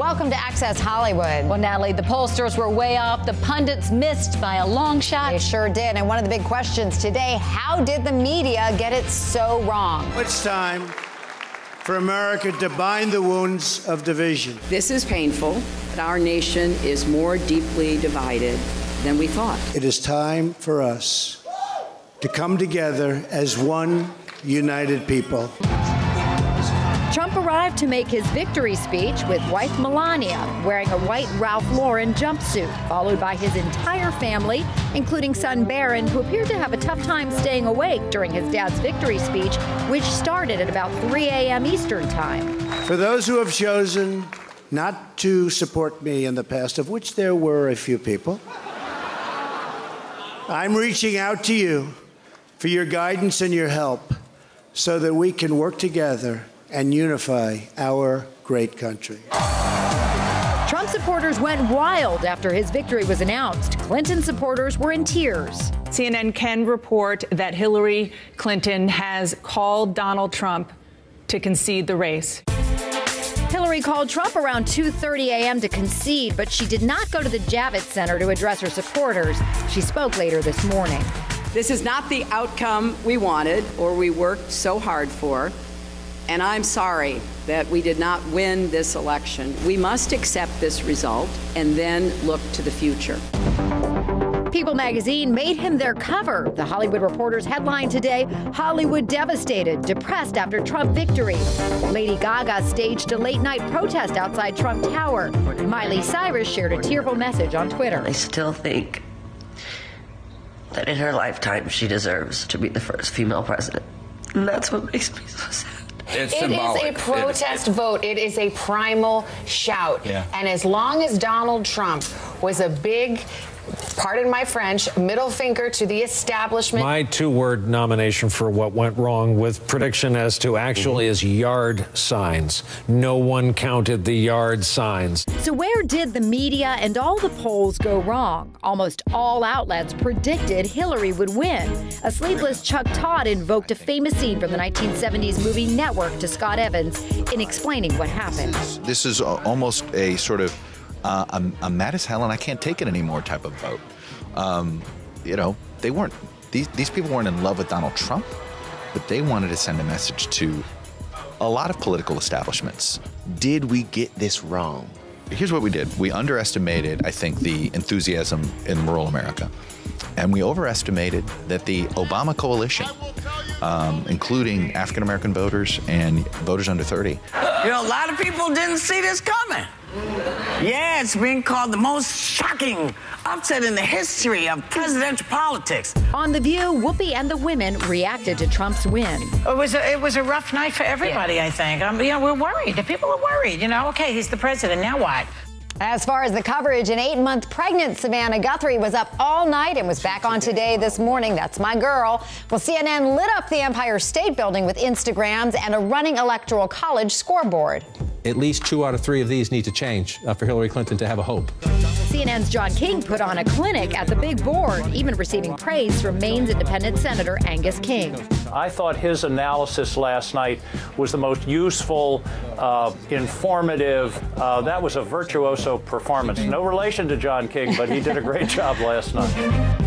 Welcome to Access Hollywood. Well, Natalie, the pollsters were way off. The pundits missed by a long shot. They sure did. And one of the big questions today, how did the media get it so wrong? It's time for America to bind the wounds of division. This is painful, but our nation is more deeply divided than we thought. It is time for us to come together as one united people. Trump arrived to make his victory speech with wife Melania wearing a white Ralph Lauren jumpsuit, followed by his entire family, including son Barron, who appeared to have a tough time staying awake during his dad's victory speech, which started at about 3 a.m. Eastern time. For those who have chosen not to support me in the past, of which there were a few people, I'm reaching out to you for your guidance and your help so that we can work together and unify our great country. Trump supporters went wild after his victory was announced. Clinton supporters were in tears. CNN can report that Hillary Clinton has called Donald Trump to concede the race. Hillary called Trump around 2:30 a.m. to concede, but she did not go to the Javits Center to address her supporters. She spoke later this morning. This is not the outcome we wanted or we worked so hard for. And I'm sorry that we did not win this election. We must accept this result and then look to the future. People magazine made him their cover. The Hollywood Reporter's headline today, Hollywood devastated, depressed after Trump victory. Lady Gaga staged a late-night protest outside Trump Tower. Miley Cyrus shared a tearful message on Twitter. I still think that in her lifetime she deserves to be the first female president. And that's what makes me so sad. It is a protest vote. It is a primal shout. Yeah. And as long as Donald Trump was a big, pardon my French, middle finger to the establishment. My two-word nomination for what went wrong with prediction as to actually is yard signs. No one counted the yard signs. So where did the media and all the polls go wrong? Almost all outlets predicted Hillary would win. A sleepless Chuck Todd invoked a famous scene from the 1970s movie Network to Scott Evans in explaining what happened. This is almost a sort of I'm mad as hell and I can't take it anymore type of vote. They weren't, these people weren't in love with Donald Trump, but they wanted to send a message to a lot of political establishments. Did we get this wrong? Here's what we did. We underestimated, I think, the enthusiasm in rural America. And we overestimated that the Obama coalition, including African-American voters and voters under 30. A lot of people didn't see this coming. Yeah, it's being called the most shocking upset in the history of presidential politics. On The View, Whoopi and the women reacted to Trump's win. It was a rough night for everybody, I think. We're worried. The people are worried. Okay, he's the president. Now what? As far as the coverage, an 8-month pregnant Savannah Guthrie was up all night and was back on Today this morning. That's my girl. Well, CNN lit up the Empire State Building with Instagrams and a running Electoral College scoreboard. At least 2 out of 3 of these need to change for Hillary Clinton to have a hope. CNN's John King put on a clinic at the big board, even receiving praise from Maine's independent Senator Angus King. I thought his analysis last night was the most useful, informative. That was a virtuoso performance. No relation to John King, but he did a great job last night.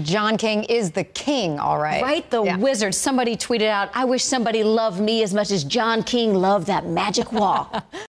John King is the king, all right. Right? The wizard. Somebody tweeted out, I wish somebody loved me as much as John King loved that magic wall.